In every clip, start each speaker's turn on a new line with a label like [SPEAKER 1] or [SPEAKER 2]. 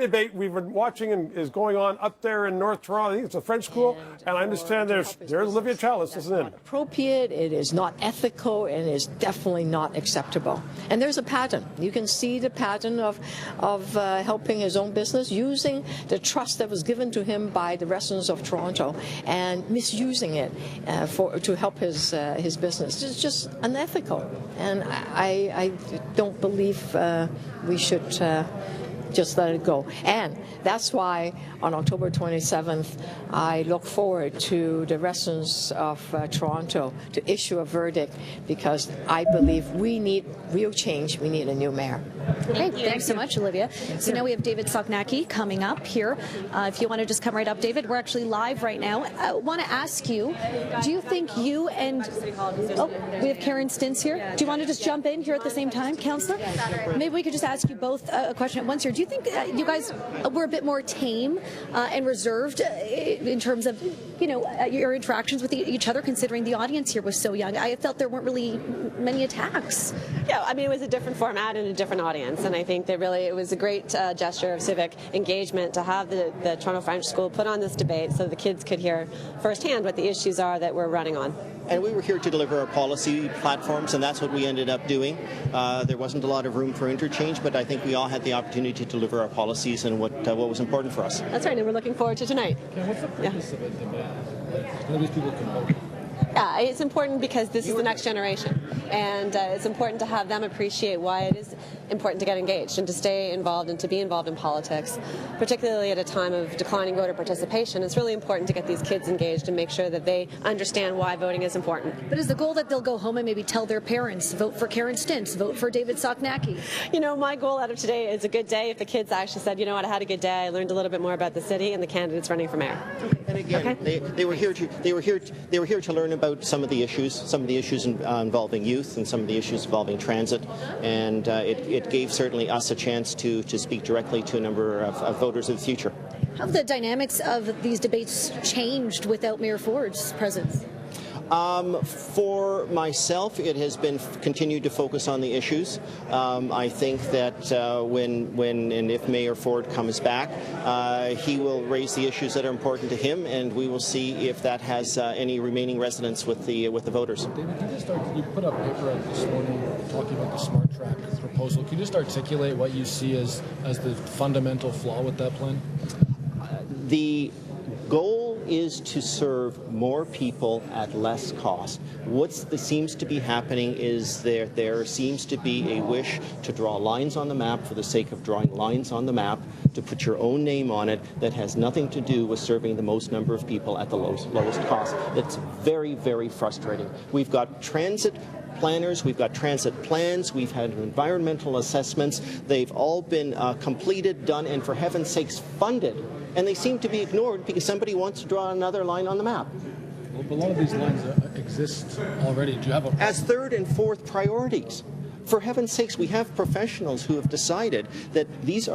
[SPEAKER 1] debate we've been watching is going on up there in North Toronto. I think it's a French school, and I understand there's Olivia Chalice, isn't it?
[SPEAKER 2] Appropriate, it is not ethical, and is definitely not acceptable. And there's a pattern. You can see the pattern of helping his own business, using the trust that was given to him by the residents of Toronto, and misusing it to help his business. It's just unethical, and I don't believe we should just let it go. And that's why on October 27th, I look forward to the residents of Toronto to issue a verdict, because I believe we need real change. We need a new mayor.
[SPEAKER 3] Great. Thanks so much, Olivia. So now we have David Soknacki coming up here. If you want to just come right up, David, we're actually live right now. I want to ask you, do you think you and... Oh, we have Karen Stintz here. Do you want to just jump in here at the same time, Councillor? Maybe we could just ask you both a question at once here. Do you think you guys were a bit more tame and reserved in terms of, your interactions with each other, considering the audience here was so young? I felt there weren't really many attacks.
[SPEAKER 4] Yeah, I mean, it was a different format and a different audience, and I think that really it was a great gesture of civic engagement to have the Toronto French School put on this debate so the kids could hear firsthand what the issues are that we're running on.
[SPEAKER 5] And we were here to deliver our policy platforms, and that's what we ended up doing. There wasn't a lot of room for interchange, but I think we all had the opportunity to deliver our policies and what was important for us.
[SPEAKER 4] That's right, and we're looking forward to tonight.
[SPEAKER 6] Okay, what's the purpose of it? None of these people can vote.
[SPEAKER 4] Yeah, it's important because this is the next generation, and it's important to have them appreciate why it is important to get engaged and to stay involved and to be involved in politics, particularly at a time of declining voter participation. It's really important to get these kids engaged and make sure that they understand why voting is important.
[SPEAKER 3] But is the goal that they'll go home and maybe tell their parents, vote for Karen Stintz, vote for David Soknacki?
[SPEAKER 4] My goal out of today is a good day. If the kids actually said, you know what, I had a good day, I learned a little bit more about the city and the candidates running for mayor.
[SPEAKER 5] And again, they were here to learn about some of the issues involving youth and some of the issues involving transit, and it gave certainly us a chance to speak directly to a number of voters of the future.
[SPEAKER 3] How have the dynamics of these debates changed without Mayor Ford's presence?
[SPEAKER 5] For myself, it has been continued to focus on the issues. I think that when and if Mayor Ford comes back, he will raise the issues that are important to him, and we will see if that has any remaining resonance with the voters.
[SPEAKER 6] David, you put up paper out this morning talking about the Smart Track proposal. Can you just articulate what you see as the fundamental flaw with that plan?
[SPEAKER 5] The goal is to serve more people at less cost. What seems to be happening is there seems to be a wish to draw lines on the map for the sake of drawing lines on the map, to put your own name on it, that has nothing to do with serving the most number of people at the lowest cost. It's very, very frustrating. We've got transit planners, we've got transit plans, we've had environmental assessments. They've all been completed, done, and for heaven's sakes funded. And they seem to be ignored because somebody wants to draw another line on the map.
[SPEAKER 6] Well, a lot of these lines exist already. Do you have
[SPEAKER 5] as third and fourth priorities? For heaven's sakes, we have professionals who have decided that this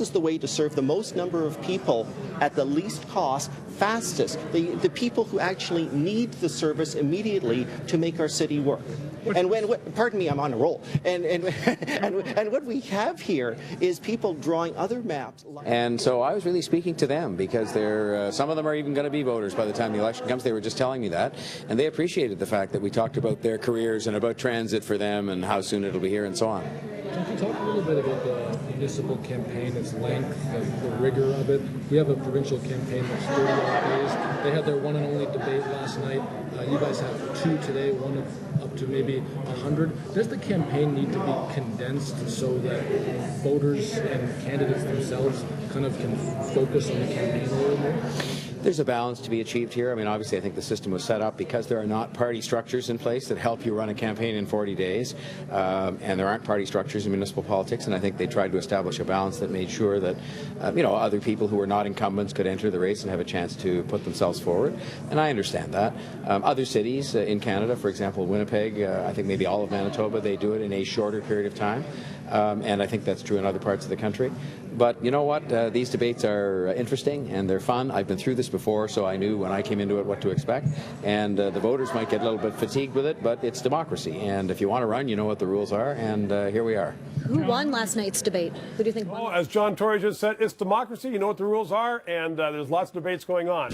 [SPEAKER 5] is the way to serve the most number of people at the least cost, fastest, the people who actually need the service immediately to make our city work. And pardon me, I'm on a roll. And what we have here is people drawing other maps.
[SPEAKER 7] And so I was really speaking to them, because some of them are even going to be voters by the time the election comes. They were just telling me that, and they appreciated the fact that we talked about their careers and about transit for them and how soon it'll be here and so on.
[SPEAKER 6] Can you talk a little bit about the municipal campaign, its length, the rigor of it? We have a provincial campaign that's 30 days. They had their one and only debate last night. You guys have two today, one of up to maybe 100. Does the campaign need to be condensed so that voters and candidates themselves kind of can focus on the campaign a little more?
[SPEAKER 7] There's a balance to be achieved here. I mean, obviously, I think the system was set up because there are not party structures in place that help you run a campaign in 40 days, and there aren't party structures in municipal politics, and I think they tried to establish a balance that made sure that, other people who were not incumbents could enter the race and have a chance to put themselves forward, and I understand that. Other cities in Canada, for example, Winnipeg, I think maybe all of Manitoba, they do it in a shorter period of time, and I think that's true in other parts of the country. But you know what? These debates are interesting and they're fun. I've been through this before, so I knew when I came into it what to expect. And the voters might get a little bit fatigued with it, but it's democracy. And if you want to run, you know what the rules are, and here we are.
[SPEAKER 3] Who won last night's debate? Who do you think won?
[SPEAKER 1] As John Tory just said, it's democracy. You know what the rules are, and there's lots of debates going on.